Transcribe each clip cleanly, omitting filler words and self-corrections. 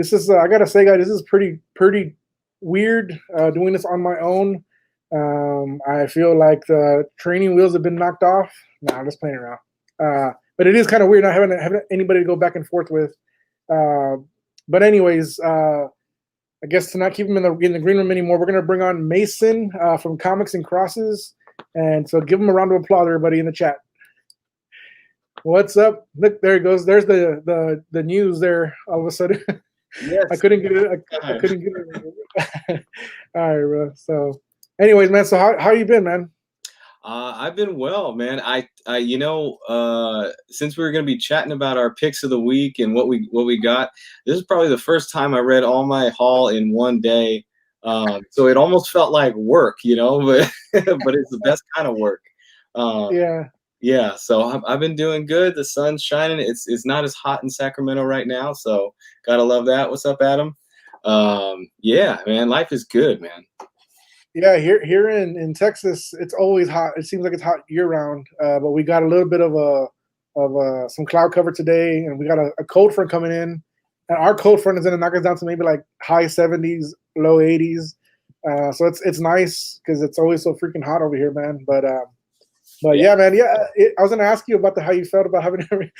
this is I gotta say, guys, this is pretty weird doing this on my own. I feel like the training wheels have been knocked off. Nah, I'm just playing around. But it is kind of weird not having anybody to go back and forth with. Uh, but anyways, I guess to not keep him in the green room anymore, we're gonna bring on Mason from Comics and Crosses, and so give him a round of applause, everybody in the chat. What's up? Look, there it goes. There's the news there. All of a sudden, yes. I couldn't get it. I couldn't get it. All right, bro. So, anyways, man. So how you been, man? I've been well, man. Since we were going to be chatting about our picks of the week and what we got, this is probably the first time I read all my haul in one day. So it almost felt like work, but but it's the best kind of work. Yeah. So I've been doing good. The sun's shining. It's not as hot in Sacramento right now, so gotta love that. What's up, Adam? Yeah, man, life is good, man. Yeah, here in Texas, it's always hot. It seems like it's hot year round. But we got a little bit of some cloud cover today, and we got a cold front coming in. And our cold front is going to knock us down to maybe like high 70s, low 80s. So it's nice because it's always so freaking hot over here, man. But yeah, man. Yeah, I was going to ask you about how you felt about having to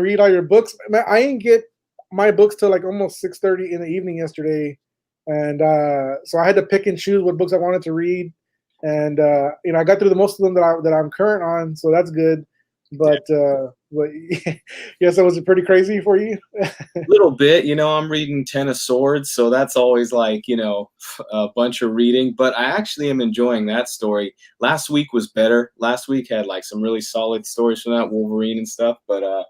read all your books. Man, I didn't get my books till like almost 6:30 in the evening yesterday. And so I had to pick and choose what books I wanted to read, and I got through the most of them that I'm current on, so that's good. But yeah, so was it pretty crazy for you? A little bit, I'm reading Ten of Swords, so that's always like a bunch of reading. But I actually am enjoying that story. Last week was better. Last week had like some really solid stories from that Wolverine and stuff. But the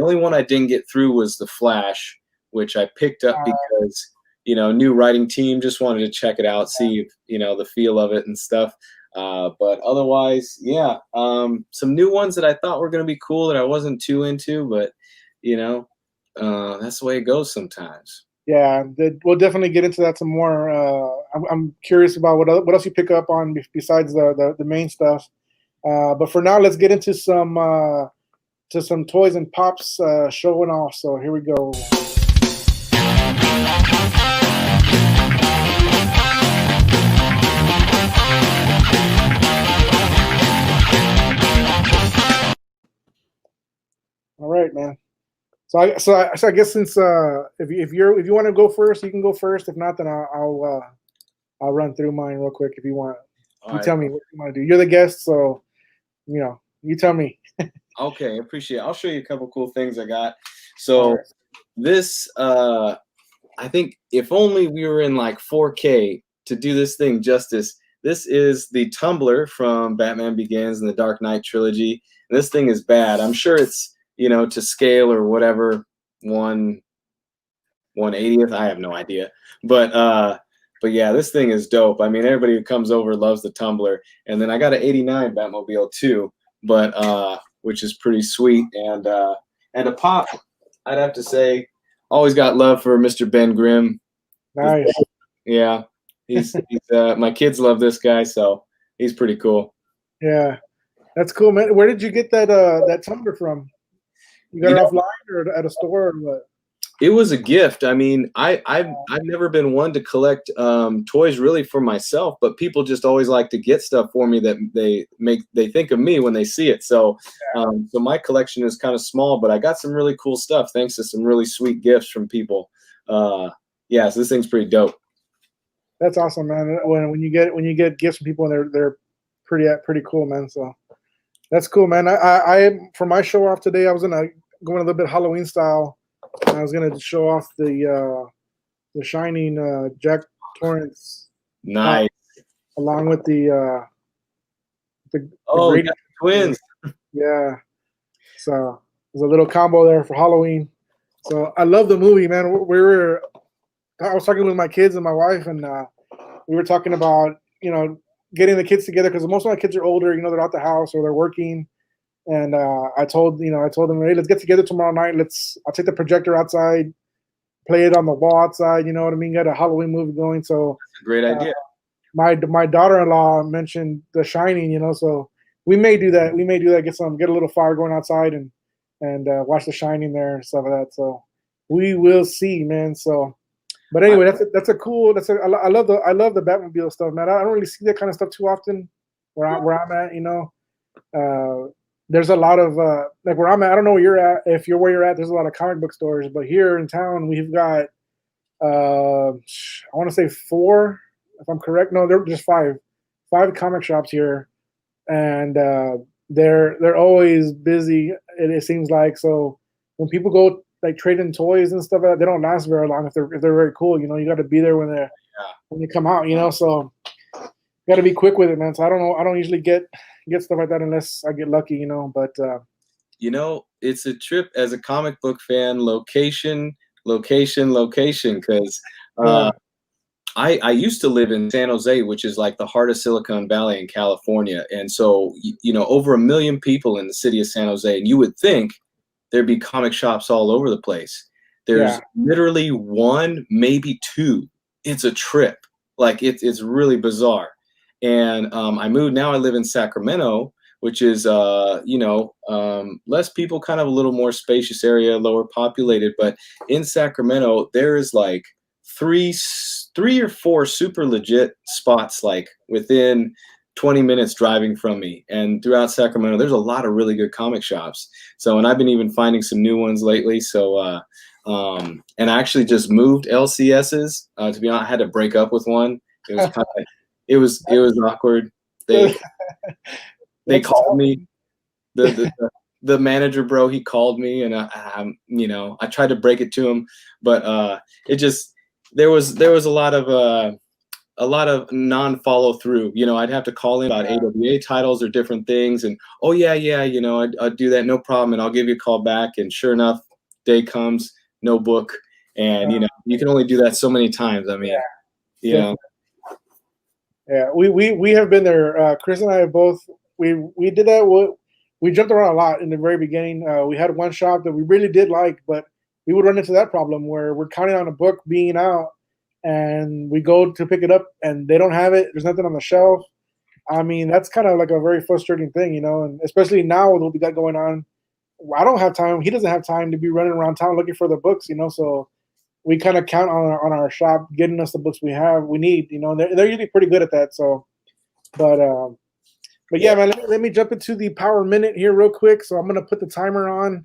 only one I didn't get through was The Flash, which I picked up because. New writing team, just wanted to check it out, see if, the feel of it and stuff. But otherwise, yeah, some new ones that I thought were going to be cool that I wasn't too into, but, that's the way it goes sometimes. Yeah, we'll definitely get into that some more. I'm curious about what else you pick up on besides the main stuff. But for now, let's get into some toys and pops showing off. So here we go. All right, man. So I guess since if you want to go first, you can go first. If not, then I'll run through mine real quick if you want. Tell me what you want to do. You're the guest, so you tell me. Okay, appreciate it. I'll show you a couple cool things I got. So this I think if only we were in like 4K to do this thing justice. This is the tumbler from Batman Begins and the Dark Knight trilogy. And this thing is bad. I'm sure it's to scale or whatever, 1/80th. I have no idea. But yeah, this thing is dope. I mean, everybody who comes over loves the tumbler. And then I got an 89 Batmobile too, but which is pretty sweet. And a pop, I'd have to say, always got love for Mr. Ben Grimm. Nice. Yeah. He's my kids love this guy, so he's pretty cool. Yeah. That's cool, man. Where did you get that tumbler from? You got it offline or at a store or what? It was a gift. I mean, I've never been one to collect toys really for myself, but people just always like to get stuff for me that they think of me when they see it. So so my collection is kind of small, but I got some really cool stuff thanks to some really sweet gifts from people. Yeah, so this thing's pretty dope. That's awesome, man. When you get gifts from people and they're pretty cool, man. So that's cool, man. I for my show off today, I was gonna go in a little bit Halloween style. I was gonna show off the Shining Jack Torrance. Nice. Along with the twins. Yeah. So there's a little combo there for Halloween. So I love the movie, man. I was talking with my kids and my wife, and we were talking about getting the kids together because most of my kids are older. They're out the house or they're working. And I told them, hey, let's get together tomorrow night. I'll take the projector outside, play it on the wall outside. You know what I mean? Get a Halloween movie going. So that's a great idea. My daughter-in-law mentioned The Shining. So we may do that. Get a little fire going outside and watch The Shining there and stuff like that. So we will see, man. So, but anyway, that's a cool. I love the Batmobile stuff, man. I don't really see that kind of stuff too often where I'm at. There's a lot of like where I'm at. I don't know where you're at. If you're where you're at, there's a lot of comic book stores. But here in town, we've got I want to say 4, if I'm correct. No, they're just 5 comic shops here, and they're always busy. It seems like. So when people go like trade in toys and stuff, they don't last very long if they're very cool. You got to be there when they come out. So got to be quick with it, man. So I don't know. I don't usually get stuff like that unless I get lucky. But it's a trip as a comic book fan. Location, because I used to live in San Jose, which is like the heart of Silicon Valley in California. And so, over 1 million people in the city of San Jose, and you would think there'd be comic shops all over the place. There's literally 1, maybe 2. It's a trip. Like it's really bizarre. And I moved. Now I live in Sacramento, which is, less people, kind of a little more spacious area, lower populated. But in Sacramento, there is like 3 or 4 super legit spots, like within 20 minutes driving from me. And throughout Sacramento, there's a lot of really good comic shops. So, and I've been even finding some new ones lately. So, and I actually just moved LCSs. To be honest, I had to break up with one. It was kind of, it was awkward. They called me. The manager, bro, he called me, and I tried to break it to him, but there was a lot of non-follow through. I'd have to call in about AWA titles or different things, and I'd do that, no problem, and I'll give you a call back. And sure enough, day comes, no book, and you can only do that so many times. I mean, Yeah, we have been there. Chris and I have both. We did that. We jumped around a lot in the very beginning. We had one shop that we really did like, but we would run into that problem where we're counting on a book being out, and we go to pick it up, and they don't have it. There's nothing on the shelf. I mean, that's kind of like a very frustrating thing, and especially now with what we got going on. I don't have time. He doesn't have time to be running around town looking for the books, so we kind of count on our shop getting us the books we need. They're usually pretty good at that. So, but yeah, man, let me jump into the Power Minute here real quick. So I'm gonna put the timer on,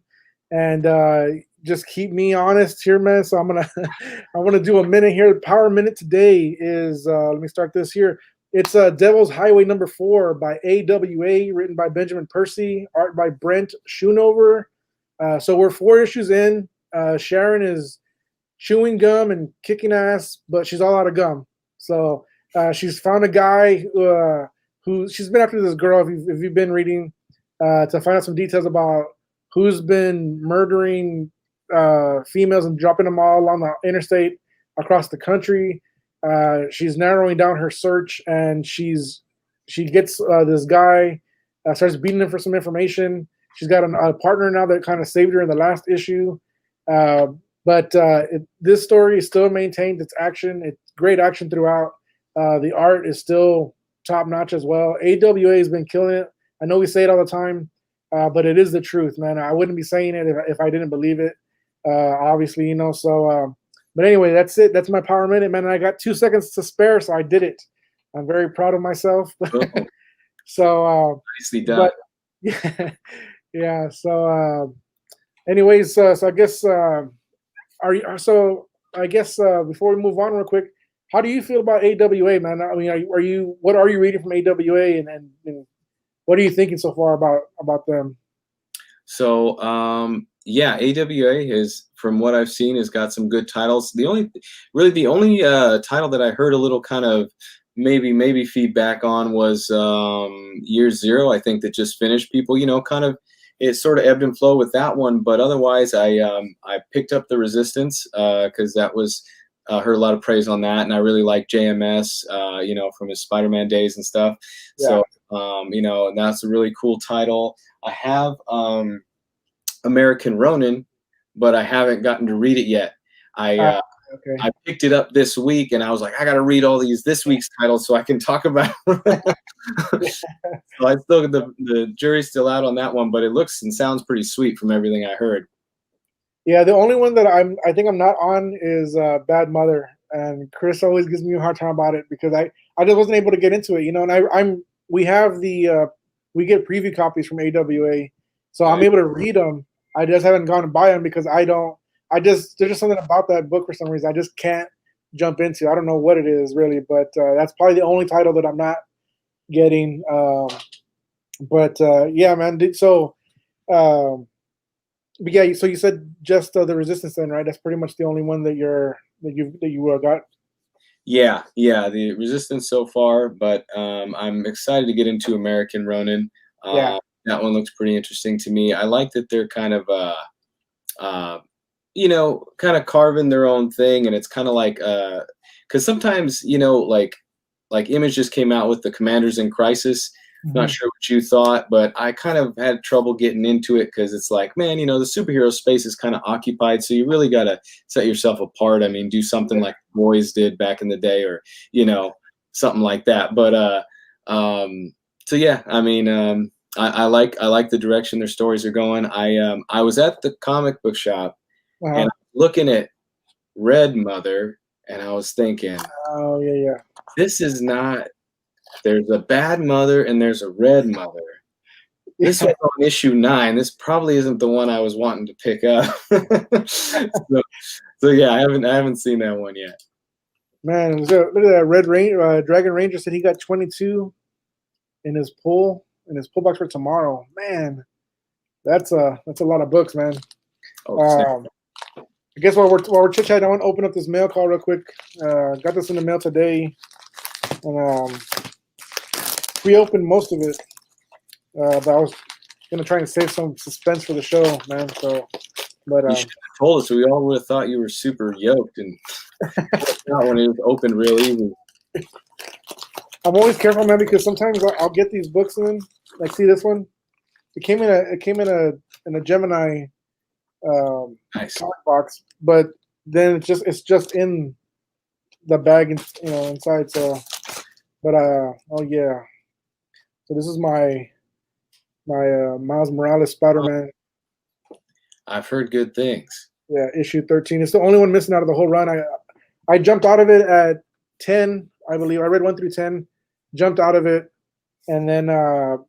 and just keep me honest here, man. So I'm gonna do a minute here. Power Minute today is let me start this here. It's Devil's Highway number 4 by AWA, written by Benjamin Percy, art by Brent Schoonover. So we're 4 issues in. Sharon is chewing gum and kicking ass, but she's all out of gum. So she's found a guy who she's been after this girl. If you've been reading to find out some details about who's been murdering females and dropping them all along the interstate across the country. She's narrowing down her search, and she gets this guy, starts beating him for some information. She's got a partner now that kind of saved her in the last issue. But this story still maintains its action. It's great action throughout. The art is still top notch as well. AWA has been killing it. I know we say it all the time, but it is the truth, man. I wouldn't be saying it if I didn't believe it. Obviously, So, but anyway, that's it. That's my Power Minute, man. And I got 2 seconds to spare, so I did it. I'm very proud of myself. So, nicely done. But, yeah. So, anyways, so I guess. I guess before we move on real quick, how do you feel about AWA, man? I mean, what are you reading from AWA, and what are you thinking so far about them? So AWA has, from what I've seen, has got some good titles. The only title that I heard a little kind of maybe feedback on was Year Zero. I think that just finished. People, kind of. It sort of ebbed and flowed with that one, but otherwise, I picked up The Resistance because that was heard a lot of praise on that, and I really like JMS, from his Spider-Man days and stuff. Yeah. So, that's a really cool title. I have American Ronin, but I haven't gotten to read it yet. Okay. I picked it up this week, and I was like, I got to read all this week's titles so I can talk about it. So I still, the jury's still out on that one, but it looks and sounds pretty sweet from everything I heard. Yeah, the only one that I think I'm not on is Bad Mother, and Chris always gives me a hard time about it because I just wasn't able to get into it, you know. And I'm we have the we get preview copies from AWA, so I'm Right. able to read them. I just haven't gone and buy them because I don't. I just there's just something about that book for some reason I just can't jump into. I don't know what it is really, but that's probably the only title that I'm not getting. But yeah, man. So. Um, but yeah, so you said just the Resistance then, right? That's pretty much the only one that you got. Yeah, yeah, the Resistance so far, but I'm excited to get into American Ronin. Yeah, That one looks pretty interesting to me. I like that they're kind of uh, you know, kind of carving their own thing, and it's kind of like because sometimes you know, like Image just came out with the Commanders in Crisis. Not hmm sure what you thought, but I kind of had trouble getting into it because it's like, man, you know, the superhero space is kind of occupied, so you really got to set yourself apart. I mean, do something like the Boys did back in the day, or you know, something like that. But so yeah, I mean, I like the direction their stories are going. I was at the comic book shop and uh-huh. looking at Red Mother, and I was thinking, Oh yeah, yeah, this is not. There's a Bad Mother and there's a Red Mother. This yeah. was on issue 9. This probably isn't the one I was wanting to pick up. So yeah, I haven't seen that one yet. Man, so look at that Dragon Ranger said he got 22 in his pull box for tomorrow. Man, that's a lot of books, man. Oh snap. Um, I guess while we're chit chatting, I want to open up this mail call real quick. Got this in the mail today, and we opened most of it. But I was gonna try and save some suspense for the show, man. So, but You should have told us. We all would have thought you were super yoked, and not when it was opened real easy. I'm always careful, man, because sometimes I'll get these books in. Like, see this one? It came in a Gemini Nice. comic box, but then it's just in the bag, you know, inside. So, but oh yeah. So this is my Miles Morales Spider-Man. I've heard good things. Yeah, issue 13. It's the only one missing out of the whole run. I jumped out of it at 10, I believe. I read 1 through 10, jumped out of it, and then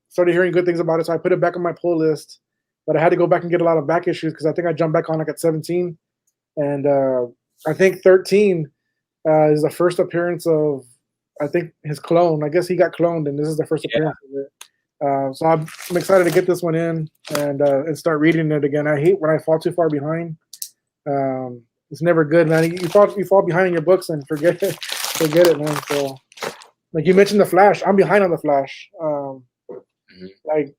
started hearing good things about it. So I put it back on my pull list, but I had to go back and get a lot of back issues because I think I jumped back on like at 17, and I think 13 is the first appearance of I think his clone. I guess he got cloned, and this is the first Yeah. appearance of it. So I'm excited to get this one in and start reading it again. I hate when I fall too far behind. It's never good, man. You fall behind in your books and forget it, man. So, like you mentioned, the Flash. I'm behind on the Flash. Like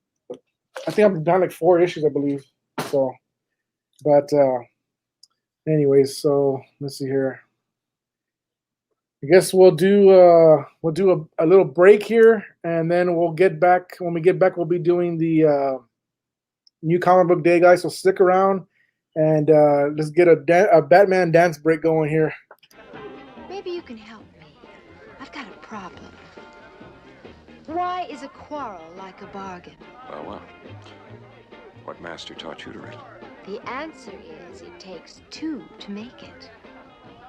I think I'm down like 4 issues, I believe. So, but anyways, so let's see here. I guess we'll do a little break here, and then we'll get back. When we get back, we'll be doing the new comic book day, guys. So stick around, and let's get a Batman dance break going here. Maybe you can help me. I've got a problem. Why is a quarrel like a bargain? Well, what master taught you to read? The answer is it takes 2 to make it.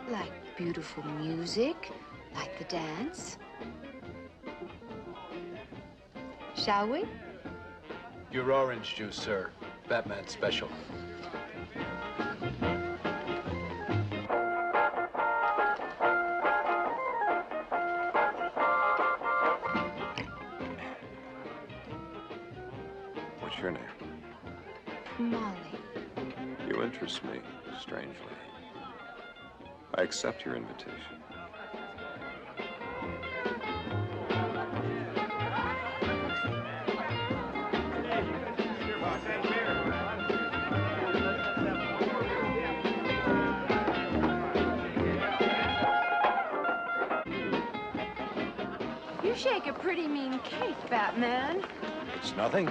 Like beautiful music, like the dance. Shall we? Your orange juice, sir. Batman special. What's your name? Molly. You interest me, strangely. I accept your invitation. You shake a pretty mean cake, Batman. It's nothing.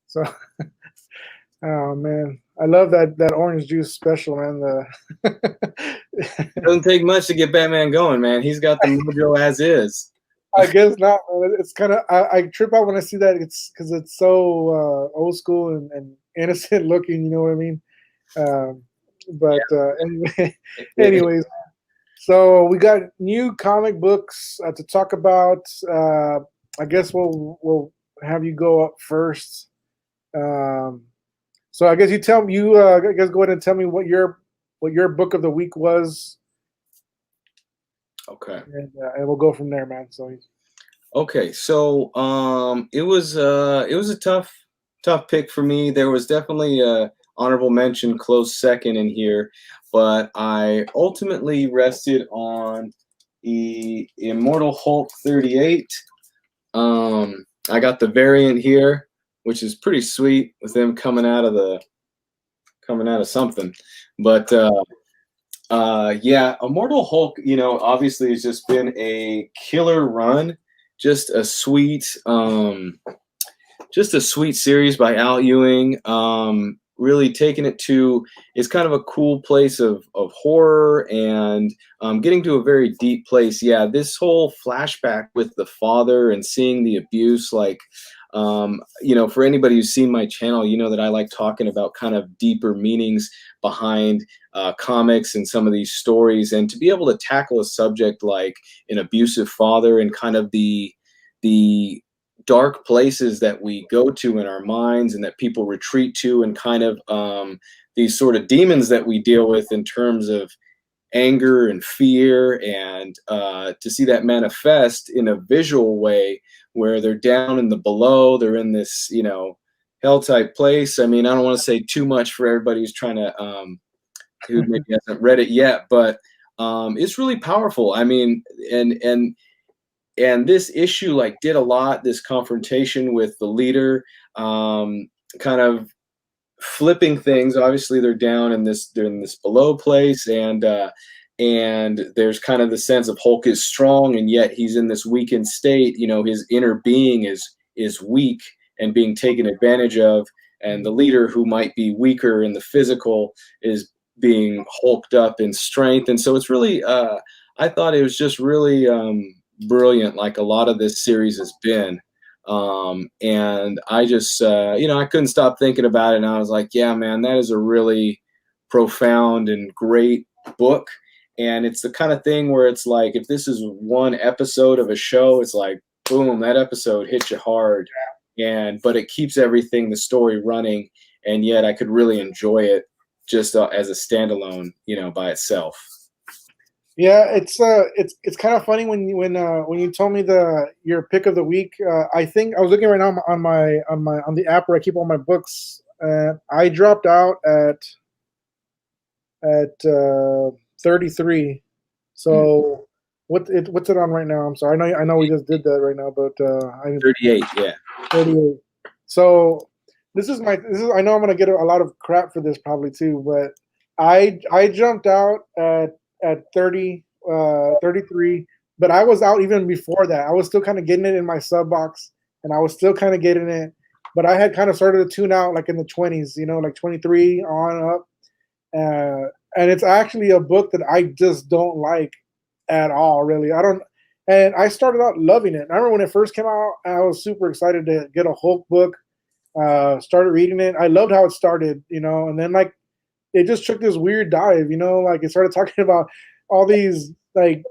So, oh man, I love that orange juice special, man. It doesn't take much to get Batman going, man. He's got the mojo as is. I guess not, man. It's kind of I trip out when I see that. It's because it's so old school and innocent looking. You know what I mean? But anyway, It- anyways, so we got new comic books to talk about. I guess we'll have you go up first. So I guess you tell me. I guess go ahead and tell me what your book of the week was, okay. and we'll go from there, man. So Okay, so it was a tough pick for me. There was definitely a honorable mention, close second in here, but I ultimately rested on the Immortal Hulk 38. I got the variant here, which is pretty sweet with them coming out of something, but yeah, Immortal Hulk, obviously has just been a killer run. Just a sweet, series by Al Ewing. Really taking it to it's kind of a cool place of horror and getting to a very deep place. Yeah, this whole flashback with the father and seeing the abuse, like for anybody who's seen my channel, you know that I like talking about kind of deeper meanings behind comics and some of these stories, and to be able to tackle a subject like an abusive father and kind of the dark places that we go to in our minds and that people retreat to, and kind of these sort of demons that we deal with in terms of anger and fear, and to see that manifest in a visual way where they're down in the below, they're in this hell type place. I mean, I don't want to say too much for everybody who's trying to who maybe hasn't read it yet, but it's really powerful. I mean, and this issue like did a lot. This confrontation with the leader, kind of flipping things. Obviously, they're in this below place, and there's kind of the sense of Hulk is strong, and yet he's in this weakened state. His inner being is weak and being taken advantage of, and the leader, who might be weaker in the physical, is being hulked up in strength. And so it's really, I thought it was just really brilliant, like a lot of this series has been. And I just, I couldn't stop thinking about it. And I was like, yeah, man, that is a really profound and great book. And it's the kind of thing where it's like, if this is one episode of a show, it's like, boom, that episode hit you hard. But it keeps everything, the story running. And yet I could really enjoy it just as a standalone, by itself. yeah, it's kind of funny when you told me your pick of the week. I think I was looking right now on the app where I keep all my books. I dropped out at 33. So what's it on right now? I'm sorry. I know we just did that right now, but 38, yeah. 38. So I know I'm gonna get a lot of crap for this probably too, but I jumped out at 30, 33, but I was out even before that. I was still kind of getting it in my sub box, and I was still kind of getting it, but I had kind of started to tune out like in the 20s, like 23 on up. And it's actually a book that I just don't like at all, really. And I started out loving it. I remember when it first came out, I was super excited to get a Hulk book. Started reading it. I loved how it started, and then like it just took this weird dive, like it started talking about all these like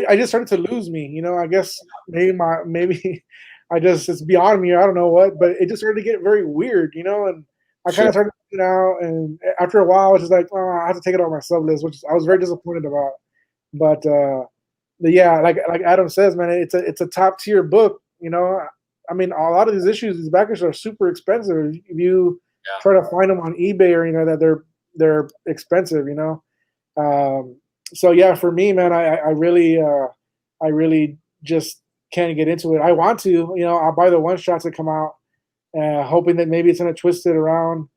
I just started to lose me, I guess maybe it's beyond me, I don't know what, but it just started to get very weird, and I kind of started out, and after a while I was just like, oh, I have to take it off my sub list, which I was very disappointed about. But yeah, like Adam says, man, it's a top tier book, I mean, a lot of these issues, these backers are super expensive. If you try to find them on eBay or that they're expensive, so yeah, for me, man, I really just can't get into it. I want to, I'll buy the one shots that come out, hoping that maybe it's gonna twist it around.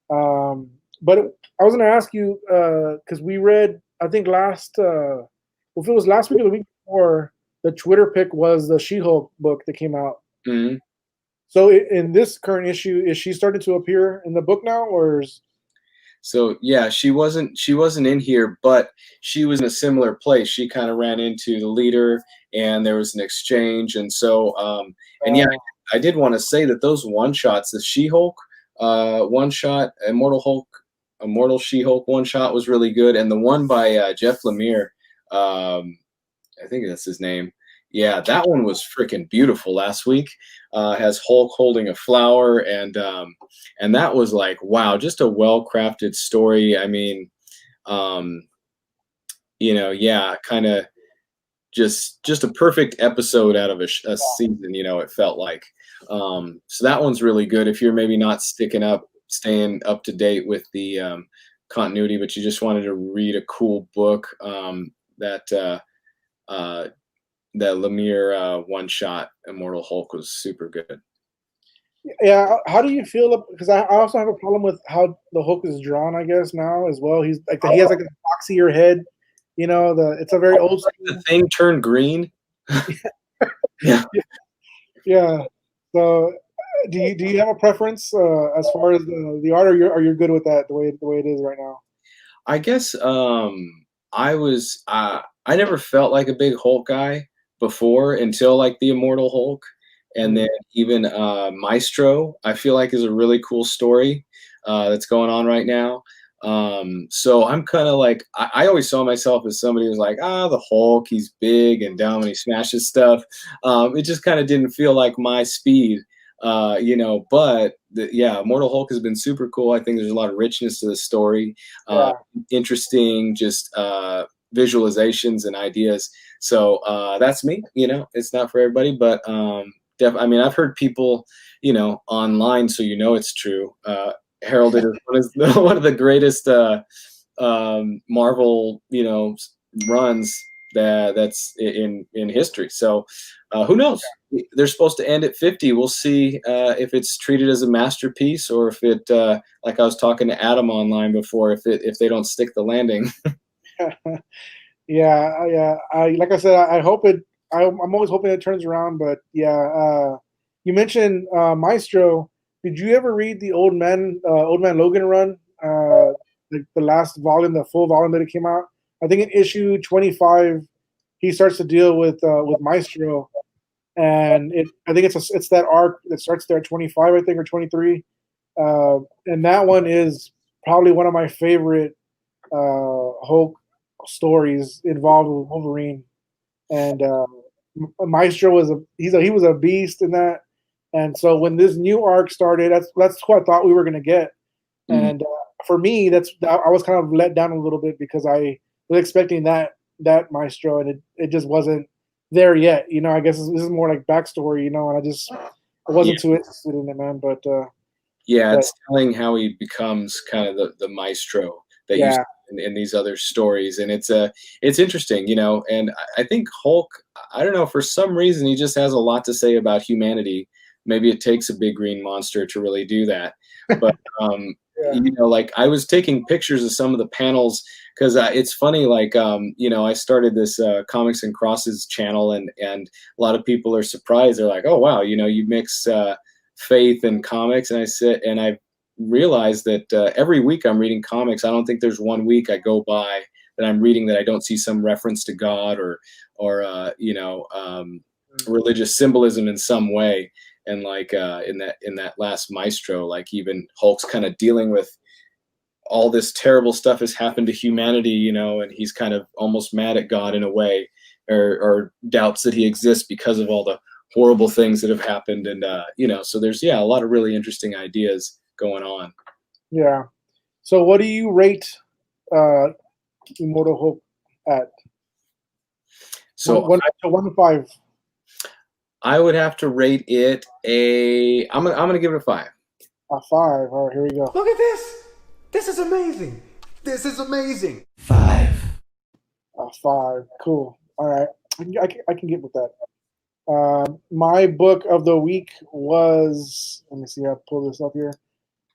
But I was gonna ask you because we read, I think if it was last week or the week before, the Twitter pick was the She-Hulk book that came out. Mm-hmm. So in this current issue, is she starting to appear in the book now, or is? So yeah, she wasn't in here, but she was in a similar place. She kind of ran into the leader, and there was an exchange. And so, and yeah, I did want to say that those one shots, the She-Hulk, one shot, Immortal She-Hulk one shot was really good, and the one by Jeff Lemire, I think that's his name. Yeah, that one was freaking beautiful last week. Has Hulk holding a flower, and that was like, wow, just a well-crafted story. I mean, yeah, kind of just a perfect episode out of a season. It felt like. So that one's really good. If you're maybe not staying up to date with the continuity, but you just wanted to read a cool book, that Lemire one shot Immortal Hulk was super good. Yeah, how do you feel? Because I also have a problem with how the Hulk is drawn. I guess now as well. He's like he has like a boxier head. It's a very old school. The thing turned green. Yeah. Yeah. So, do you have a preference as far as the art, or are you good with that the way it is right now? I guess I never felt like a big Hulk guy before until like the Immortal Hulk, and then even Maestro I feel like is a really cool story that's going on right now. So I'm kind of like, I always saw myself as somebody who's like, the Hulk, he's big and dumb and he smashes stuff. It just kind of didn't feel like my speed, but Immortal Hulk has been super cool. I think there's a lot of richness to the story, interesting, just visualizations and ideas. So that's me. It's not for everybody, but I mean, I've heard people, online, so it's true. Heralded as one of the greatest Marvel, runs that's in history. So who knows? They're supposed to end at 50. We'll see if it's treated as a masterpiece, or if it, like I was talking to Adam online before, if they don't stick the landing. Yeah. Like I said, I hope it. I'm always hoping it turns around, but yeah. You mentioned Maestro. Did you ever read the Old Man Logan run? The last volume, the full volume that it came out. I think in issue 25, he starts to deal with Maestro, and I think it's that arc that starts there at 25, I think, or 23, and that one is probably one of my favorite Hulk stories involved with Wolverine, and Maestro he was a beast in that. And so when this new arc started, that's what I thought we were going to get. And for me, I was kind of let down a little bit because I was expecting that Maestro, and it just wasn't there yet. I guess this is more like backstory, and I wasn't too interested in it, man. But it's telling how he becomes kind of the Maestro that you see in these other stories, and it's interesting, And I think Hulk, I don't know, for some reason he just has a lot to say about humanity. Maybe it takes a big green monster to really do that. But, like I was taking pictures of some of the panels because it's funny, like, I started this Comics and Crosses channel, and a lot of people are surprised. They're like, oh, wow, you mix faith and comics. And I realized that every week I'm reading comics. I don't think there's one week I go by that I'm reading that I don't see some reference to God or religious symbolism in some way. And like in that last Maestro, like even Hulk's kind of dealing with all this terrible stuff has happened to humanity, and he's kind of almost mad at God in a way, or doubts that he exists because of all the horrible things that have happened. And so there's a lot of really interesting ideas going on. Yeah. So what do you rate Immortal Hulk at? So 1 to 5. I would have to rate it I'm gonna give it a 5. A 5. All right, here we go. Look at this. This is amazing. This is amazing. 5. A 5. Cool. All right, I can get with that. My book of the week was, let me see, I'll pull this up here.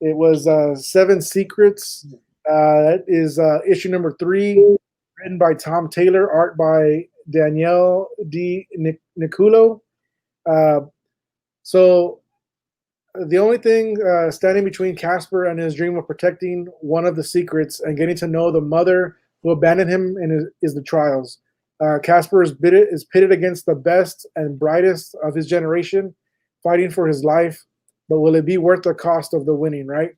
It was 7 Secrets. That is issue number 3, written by Tom Taylor, art by Danielle D. Niculo. So the only thing standing between Casper and his dream of protecting one of the secrets and getting to know the mother who abandoned him is the trials. Casper is pitted against the best and brightest of his generation, fighting for his life. but will it be worth the cost of the winning? Right.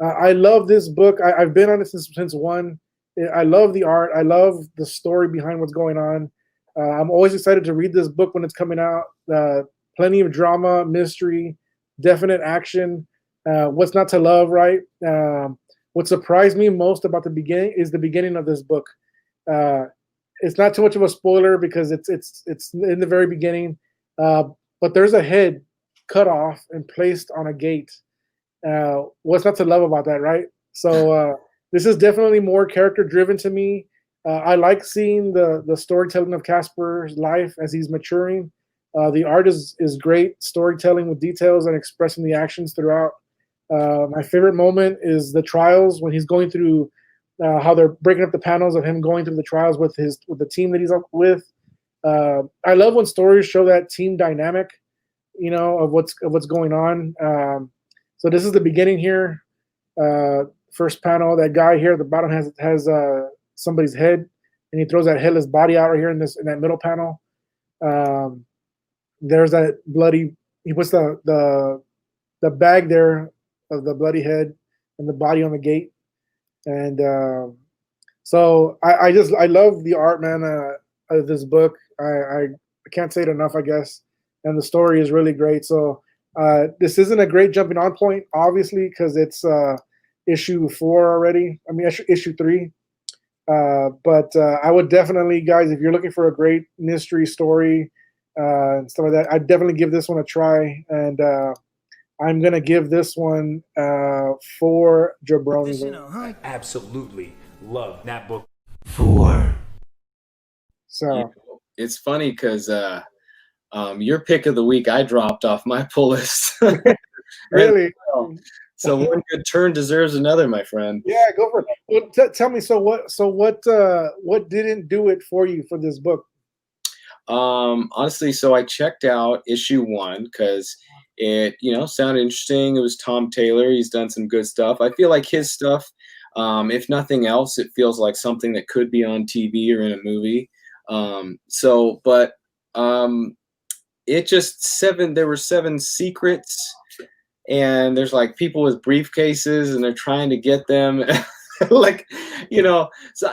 I love this book. I've been on it since one. I love the art. I love the story behind what's going on. I'm always excited to read this book when it's coming out. Plenty of drama, mystery, definite action. What's not to love, right? What surprised me most about the beginning is the beginning of this book. Uh, it's not too much of a spoiler because it's in the very beginning, but there's a head cut off and placed on a gate. What's not to love about that, right? So this is definitely more character driven to me. I like seeing the storytelling of Casper's life as he's maturing. The art is great, storytelling with details and expressing the actions throughout. My favorite moment is the trials when he's going through how they're breaking up the panels of him going through the trials with the team that he's up with. I love when stories show that team dynamic, of what's going on. So this is the beginning here. First panel, that guy here at the bottom has somebody's head, and he throws that headless body out right here in that middle panel. There's that bloody. He puts the bag there of the bloody head and the body on the gate, and so I love the art, man, of this book. I can't say it enough, I guess, and the story is really great. So this isn't a great jumping on point, obviously, because it's issue 4 already. I mean, issue 3. But I would definitely, guys, if you're looking for a great mystery story and stuff like that, I'd definitely give this one a try. And I'm going to give this one 4 jabronis. I absolutely love that book. 4. So it's funny because your pick of the week I dropped off my pull list. really. So one good turn deserves another, my friend. Yeah, go for it. Well, tell me. So what didn't do it for you for this book? Honestly, so I checked out issue 1 because it, sounded interesting. It was Tom Taylor. He's done some good stuff. I feel like his stuff, if nothing else, it feels like something that could be on TV or in a movie. It just there were 7 secrets. And there's like people with briefcases and they're trying to get them so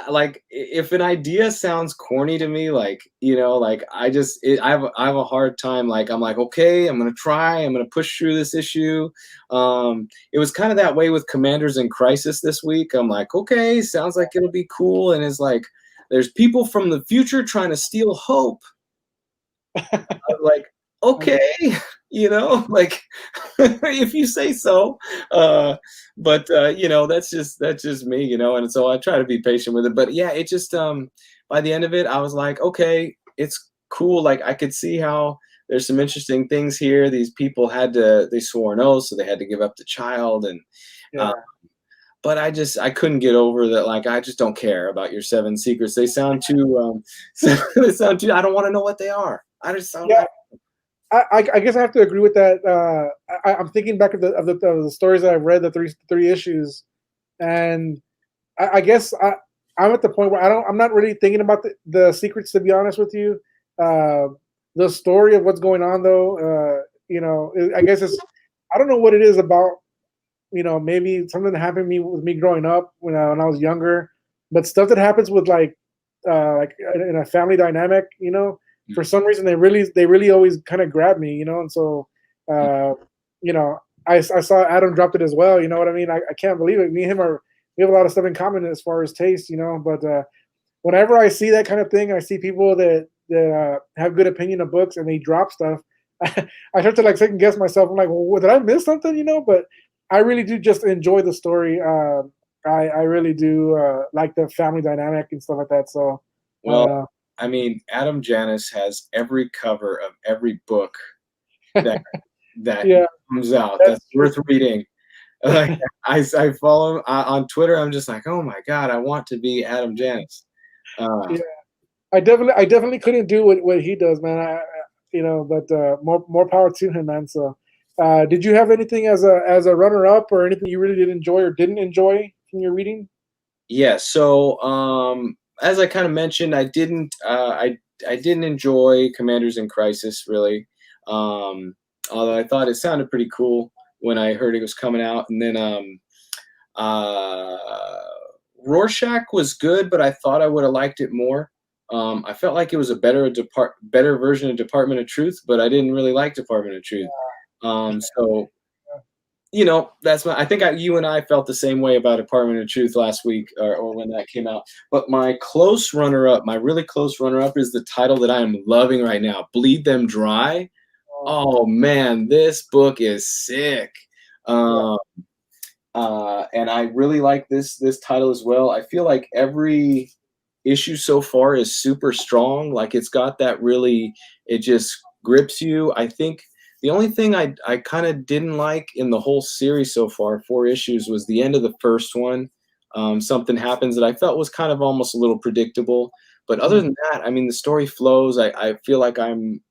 like if an idea sounds corny to me, I have a hard time. Like, I'm like, okay, I'm going to push through this issue. It was kind of that way with Commanders in Crisis this week. I'm like, okay, sounds like it'll be cool. And it's like, there's people from the future trying to steal hope. I'm like, okay, if you say so. That's just me, and so I try to be patient with it. But yeah, it just by the end of it, I was like, okay, it's cool. Like, I could see how there's some interesting things here. These people they swore an oath, so they had to give up the child, and but I couldn't get over that. Like, I just don't care about your 7 secrets. They sound too I don't want to know what they are. I just don't. Yeah. I guess I have to agree with that. I'm thinking back of the stories that I've read, the three issues, and I guess I'm at the point where I'm not really thinking about the secrets, to be honest with you. The story of what's going on, though, I guess I don't know what it is about, maybe something that happened with me growing up when I was younger, but stuff that happens with like in a family dynamic, for some reason they really always kind of grab me, and so I saw Adam dropped it as well. You know what I mean? I can't believe it. Me and him we have a lot of stuff in common as far as taste, but whenever I see that kind of thing, I see people that have good opinion of books and they drop stuff, I start to like second guess myself. I'm like, well, did I miss something? But I really do just enjoy the story. I really do like the family dynamic and stuff like that. So I mean, Adam Janus has every cover of every book that comes out. That's worth reading. I follow him on Twitter. I'm just like, oh my god, I want to be Adam Janus. I definitely couldn't do what he does, man. But more power to him, man. So, did you have anything as a runner up or anything you really did enjoy or didn't enjoy from your reading? Yeah. So, as I kind of mentioned, I didn't enjoy Commanders in Crisis really, although I thought it sounded pretty cool. when I heard it was coming out. And then Rorschach was good, but I thought I would have liked it more. I felt like it was a better version of Department of Truth, but I didn't really like Department of Truth. So I think you and I felt the same way about Department of Truth last week, or when that came out. But my really close runner-up is the title that I am loving right now, Bleed Them Dry. Oh man, this book is sick. And I really like this title as well. I feel like every issue so far is super strong. Like it's got that it just grips you. I think the only thing I kind of didn't like in the whole series so far, 4 issues, was the end of the first one. Something happens that I felt was kind of almost a little predictable. But other than that, I mean, the story flows. I feel like I'm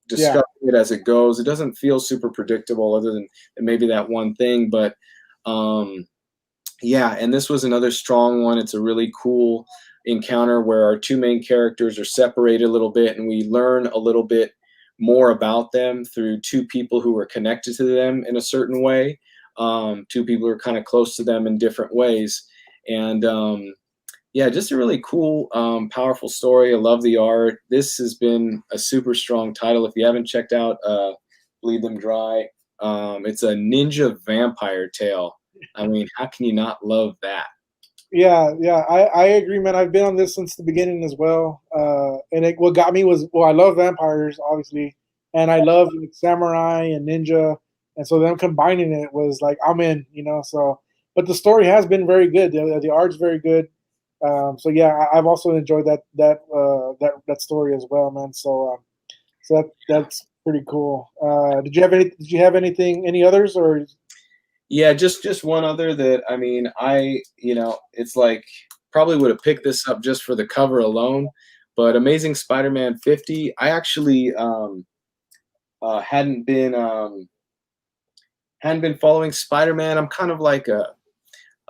discovering it as it goes. It doesn't feel super predictable other than maybe that one thing. But and this was another strong one. It's a really cool encounter where our 2 main characters are separated a little bit, and we learn a little bit more about them through 2 people who are connected to them in a certain way. 2 people who are kind of close to them in different ways. And just a really cool, powerful story. I love the art. This has been a super strong title. If you haven't checked out Bleed Them Dry, it's a ninja vampire tale. I mean, how can you not love that? Yeah, I agree, man. I've been on this since the beginning as well. And what got me was, I love vampires, obviously, and I love samurai and ninja, and so them combining it was like, I'm in, So, but the story has been very good. The art's very good. I've also enjoyed that story as well, man. So that's pretty cool. Did you have any others, or? Yeah, just one other that, I mean, it's like probably would have picked this up just for the cover alone, but Amazing Spider-Man 50, I actually hadn't been following Spider-Man. I'm kind of like a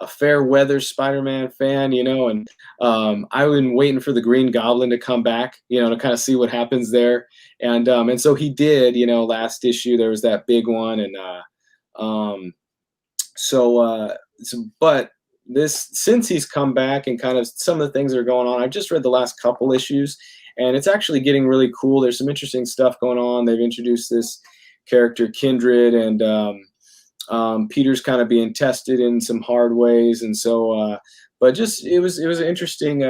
fair weather Spider-Man fan, and I've been waiting for the Green Goblin to come back, to kind of see what happens there. And so he did, last issue, there was that big one. And but since he's come back and kind of some of the things that are going on, I've just read the last couple issues, and it's actually getting really cool. There's some interesting stuff going on. They've introduced this character Kindred, and Peter's kind of being tested in some hard ways. And so, but just it was an interesting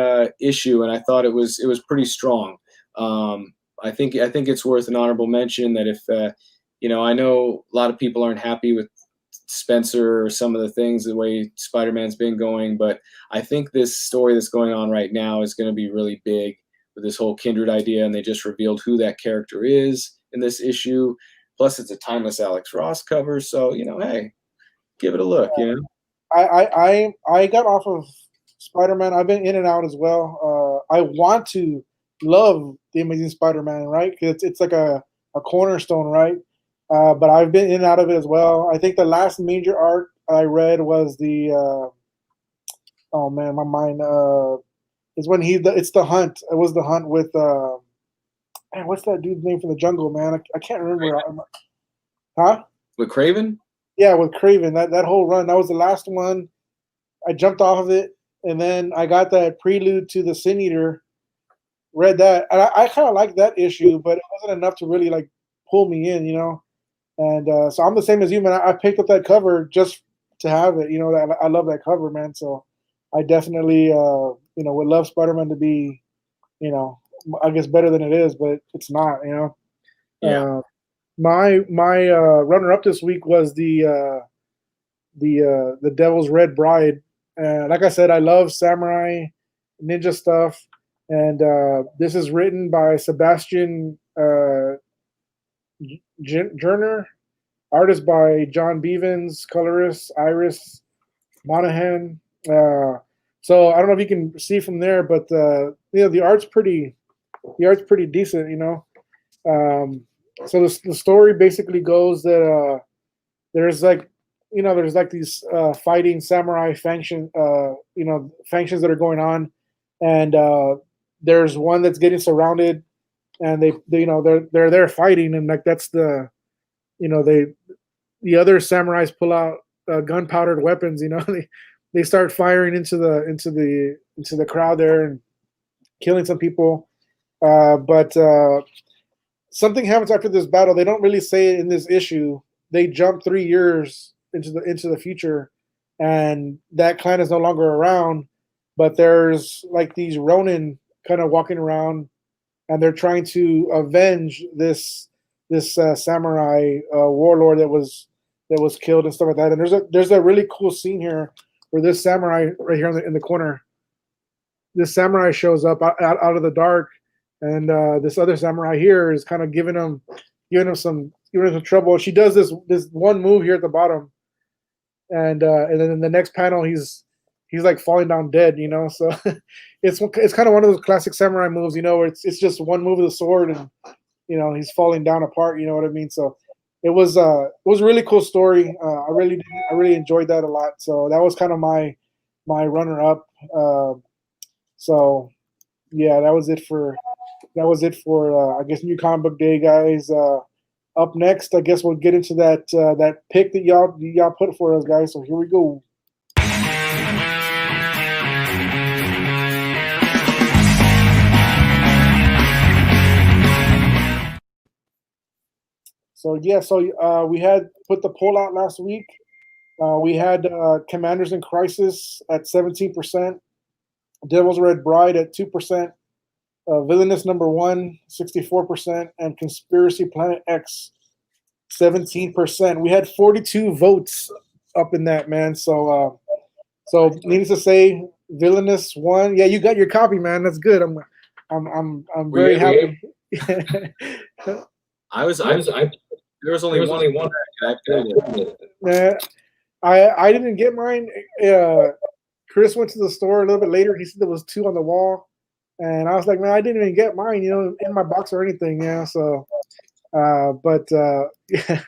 issue, and I thought it was pretty strong. I think it's worth an honorable mention that if I know a lot of people aren't happy with Spencer or some of the things, the way Spider-Man's been going, but I think this story that's going on right now is going to be really big with this whole Kindred idea, and they just revealed who that character is in this issue. Plus, it's a timeless Alex Ross cover, so hey, give it a look. I got off of Spider-Man. I've been in and out as well. I want to love the Amazing Spider-Man, right? Because it's like a cornerstone, right? But I've been in and out of it as well. I think the last major arc I read was the oh man, my mind is when it's the hunt. It was the hunt with man, what's that dude's name from the jungle, man? I can't remember. Huh? With Craven? Yeah, with Craven. That whole run. That was the last one. I jumped off of it, and then I got that prelude to the Sin Eater. Read that, and I kind of liked that issue, but it wasn't enough to really like pull me in, And so I'm the same as you, man. I picked up that cover just to have it. I love that cover, man. So I definitely, would love Spider-Man to be, I guess better than it is, but it's not. Yeah. My runner-up this week was the Devil's Red Bride. Like I said, I love samurai, ninja stuff, and this is written by Sebastian Jerner, artist by John Bevins, colorist Iris Monahan. So I don't know if you can see from there, but the art's pretty decent. So the story basically goes that there's these fighting samurai faction, factions that are going on, and there's one that's getting surrounded, and they're fighting, and like that's the the other samurais pull out gunpowdered weapons. They start firing into the crowd there and killing some people. But something happens after this battle. They don't really say it in this issue. They jump 3 years into the future, and that clan is no longer around. But there's like these Ronin kind of walking around, and they're trying to avenge this samurai warlord that was killed and stuff like that. And there's a really cool scene here where this samurai right here in the corner, this samurai shows up out of the dark, and this other samurai here is kind of giving him some trouble. She does this one move here at the bottom, and then in the next panel he's like falling down dead. So it's kind of one of those classic samurai moves, where it's just one move of the sword and he's falling down apart. You know what I mean? So it was a really cool story. I really enjoyed that a lot. So that was kind of my runner up. So yeah, that was it for I guess New Comic Book Day, guys. Up next, I guess we'll get into that pick that y'all put for us, guys. So here we go. So yeah, we had put the poll out last week. We had Commanders in Crisis at 17%, Devil's Red Bride at 2%, Villainous #1 64%, and Conspiracy Planet X 17%. We had 42 votes up in that, man. So needless to say, Villainous won. Yeah, you got your copy, man. That's good. I'm very happy. There was only one. Man, I didn't get mine. Chris went to the store a little bit later. He said there was 2 on the wall, and I was like, man, I didn't even get mine, in my box or anything. Yeah, so, yeah.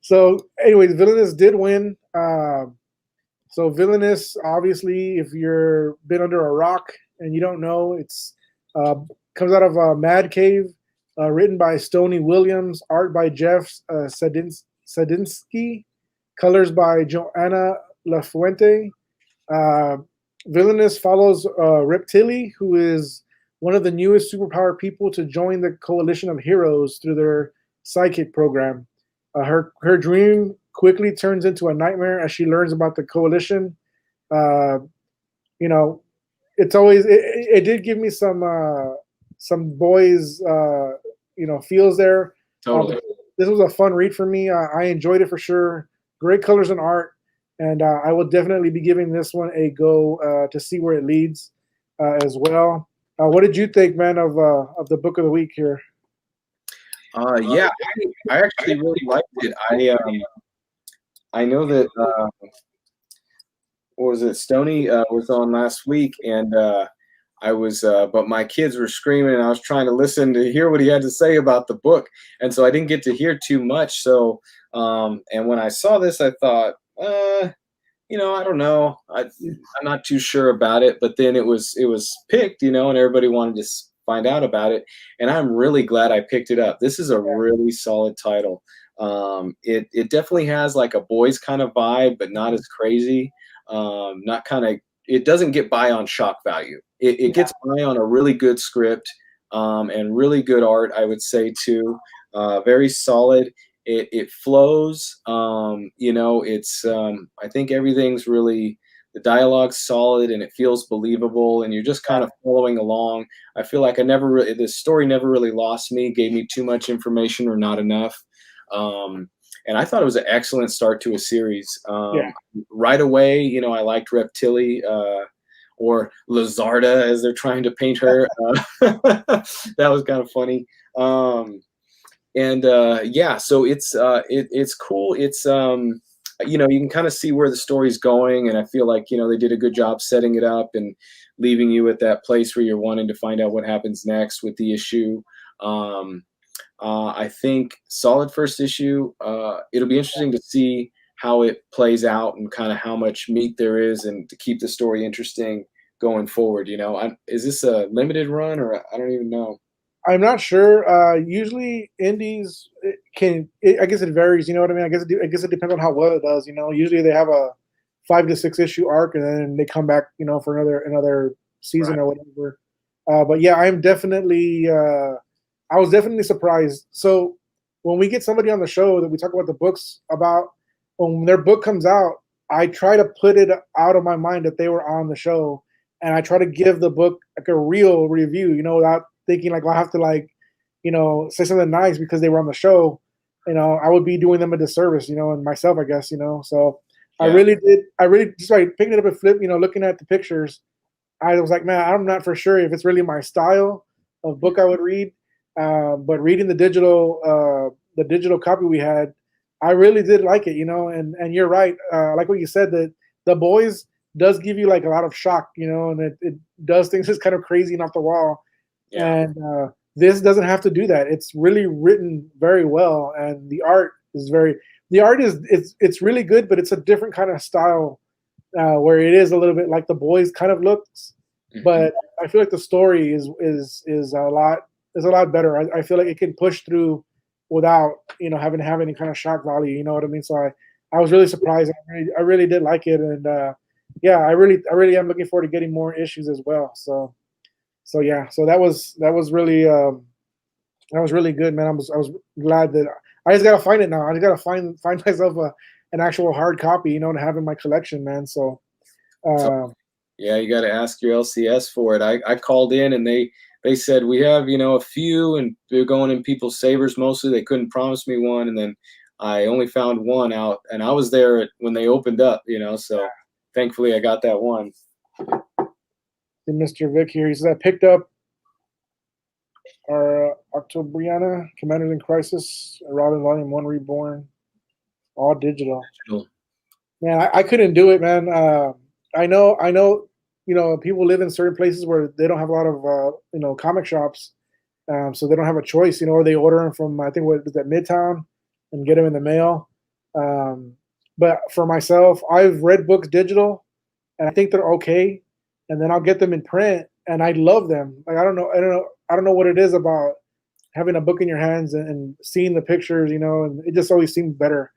So, anyways, Villainous did win. So Villainous, obviously, if you're been under a rock and you don't know, it's comes out of Mad Cave. Written by Stoney Williams, art by Jeff Sadinsky, colors by Joanna Lafuente. Villainous follows Reptili, who is one of the newest superpower people to join the coalition of heroes through their psychic program. Her dream quickly turns into a nightmare as she learns about the coalition. It's always it did give me some boys feels there. Totally. This was a fun read for me. I enjoyed it for sure. Great colors and art, and I will definitely be giving this one a go to see where it leads as well. What did you think, man, of the book of the week here? Yeah, I actually really liked it. I know that what was it? Stoney was on last week, and I was, but my kids were screaming, and I was trying to listen to hear what he had to say about the book, and so I didn't get to hear too much. So, and when I saw this, I thought, I don't know, I'm not too sure about it. But then it was picked, and everybody wanted to find out about it, and I'm really glad I picked it up. This is a really solid title. It definitely has like a boys kind of vibe, but not as crazy. Not kind of. It doesn't get by on shock value. It gets by on a really good script and really good art, I would say, too. Very solid. It flows. It's I think everything's really, the dialogue's solid and it feels believable, and you're just kind of following along. I feel like the story never really lost me, gave me too much information or not enough. And I thought it was an excellent start to a series. Right away, I liked Reptili, or Lazarda, as they're trying to paint her. That was kind of funny. So it's cool. It's you can kind of see where the story's going, and I feel like they did a good job setting it up and leaving you at that place where you're wanting to find out what happens next with the issue. I think solid first issue. It'll be interesting to see how it plays out and kind of how much meat there is, and to keep the story interesting going forward. Is this a limited run, or I don't even know? I'm not sure. Usually indies I guess it varies. You know what I mean? I guess it depends on how well it does. You know, usually they have a 5 to 6 issue arc, and then they come back. You know, for another season Right. or whatever. But yeah, I'm definitely. I was definitely surprised. So when we get somebody on the show that we talk about the books about, when their book comes out, I try to put it out of my mind that they were on the show, and I try to give the book like a real review. You know, without thinking like, well, I have to like, say something nice because they were on the show. You know, I would be doing them a disservice. You know, and myself, I guess. You know, so I Yeah. really did. I really just like picking it up and flip. You know, looking at the pictures, I was like, man, I'm not for sure if it's really my style of book I would read. But reading the digital copy we had, I really did like it, you know. And you're right, like what you said, that the boys does give you like a lot of shock, you know, and it does things just kind of crazy and off the wall. Yeah. And this doesn't have to do that. It's really written very well, and the art is it's really good, but it's a different kind of style where it is a little bit like the boys kind of looks, Mhm. but I feel like the story is a lot better. I feel like it can push through without having to have any kind of shock value. You know what I mean? So I was really surprised. I really did like it, and yeah, I really am looking forward to getting more issues as well. So yeah, so that was really good, man. I was glad that I just gotta find it now. I just gotta find myself an actual hard copy, to have in my collection, man. So So uh, yeah, you got to ask your LCS for it. I called in and they said we have a few and they're going in people's savers mostly. They couldn't promise me one, and then I only found one out, and I was there when they opened up. So thankfully I got that one. Mr. Vic here, he says I picked up our Octobriana Commanders in Crisis, Robin Volume 1 Reborn, all digital. Cool. Man, I couldn't do it, man. I know, people live in certain places where they don't have a lot of, comic shops, so they don't have a choice, or they order them from, I think, what is that, Midtown, and get them in the mail. Um, but for myself, I've read books digital, and I think they're okay, and then I'll get them in print, and I love them. Like I don't know what it is about having a book in your hands and seeing the pictures, and it just always seems better.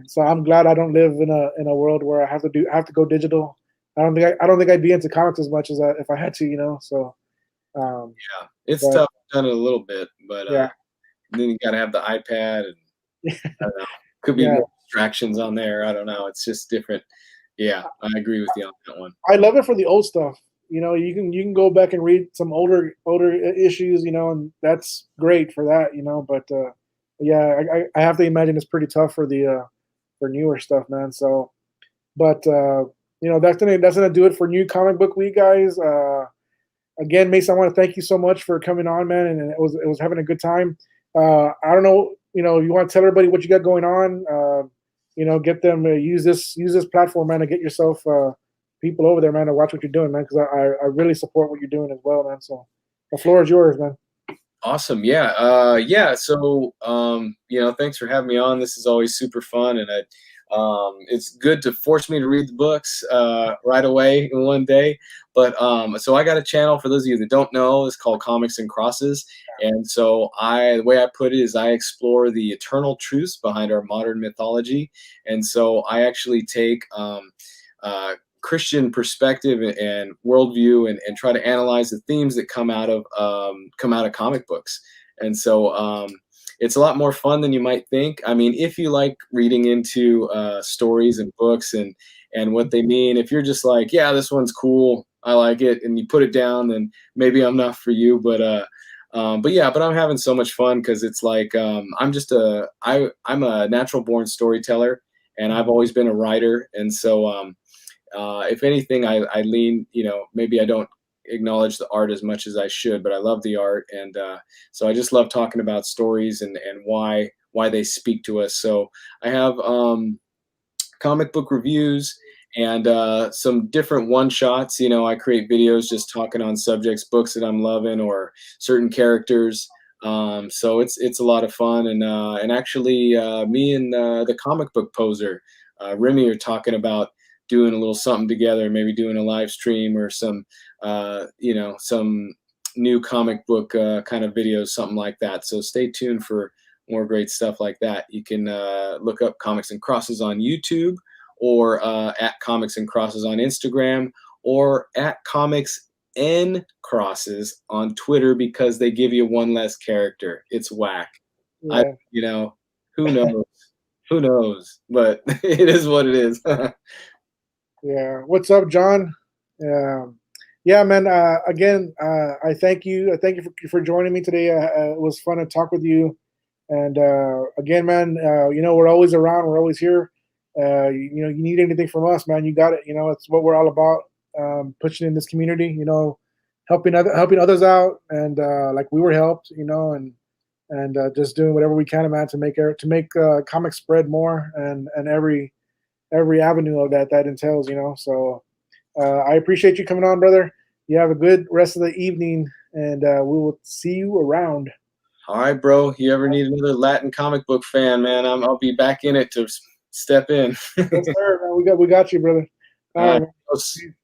So I'm glad I don't live in a world where I have to go digital. I don't think I'd be into comics as much as if I had to, So, um, Yeah, it's but tough. I've done it a little bit, but yeah, then you got to have the iPad, and I don't know. Could be yeah. more distractions on there. I don't know. It's just different. Yeah, I agree with you on that one. I love it for the old stuff. You can go back and read some older issues, and that's great for that, But yeah, I have to imagine it's pretty tough for the for newer stuff, man. So, but that's gonna do it for New Comic Book Week, guys. Again, Mason, I want to thank you so much for coming on, man, and it was having a good time. I don't know, you want to tell everybody what you got going on. Get them to use this platform, man, to get yourself people over there, man, to watch what you're doing, man, because I really support what you're doing as well, man. So the floor is yours, man. Awesome. Yeah. Yeah. So, thanks for having me on. This is always super fun, and it's good to force me to read the books right away in one day. But so I got a channel, for those of you that don't know, it's called Comics and Crosses. And so the way I put it is I explore the eternal truths behind our modern mythology. And so I actually take Christian perspective and worldview, and try to analyze the themes that come out of comic books. And so it's a lot more fun than you might think. I mean, if you like reading into stories and books and what they mean, if you're just like, yeah, this one's cool, I like it, and you put it down, then maybe I'm not for you. But I'm having so much fun because it's like I'm a natural born storyteller, and I've always been a writer, and so if anything, I lean, maybe I don't acknowledge the art as much as I should, but I love the art. And so I just love talking about stories and why they speak to us. So I have comic book reviews and some different one shots. I create videos just talking on subjects, books that I'm loving, or certain characters. So it's a lot of fun. And actually, me and the comic book poser, Remy, are talking about doing a little something together, maybe doing a live stream or some new comic book kind of videos, something like that. So stay tuned for more great stuff like that. You can look up Comics and Crosses on YouTube, or at Comics and Crosses on Instagram, or at Comics N Crosses on Twitter, because they give you one less character. It's whack. Yeah. Who knows? Who knows? But it is what it is. Yeah. What's up, John? Yeah, man. Again, I thank you. I thank you for joining me today. It was fun to talk with you. And again, man, we're always around. We're always here. You need anything from us, man, you got it. It's what we're all about. Pushing in this community. Helping others out, and like we were helped. And just doing whatever we can, man, to make comics spread more, and every avenue of that entails. So I appreciate you coming on, brother. You have a good rest of the evening, and we will see you around. All right, bro. You ever need another Latin comic book fan, man? I'll be back in it to step in. Yes, sir, man. We got you, brother. All right, man.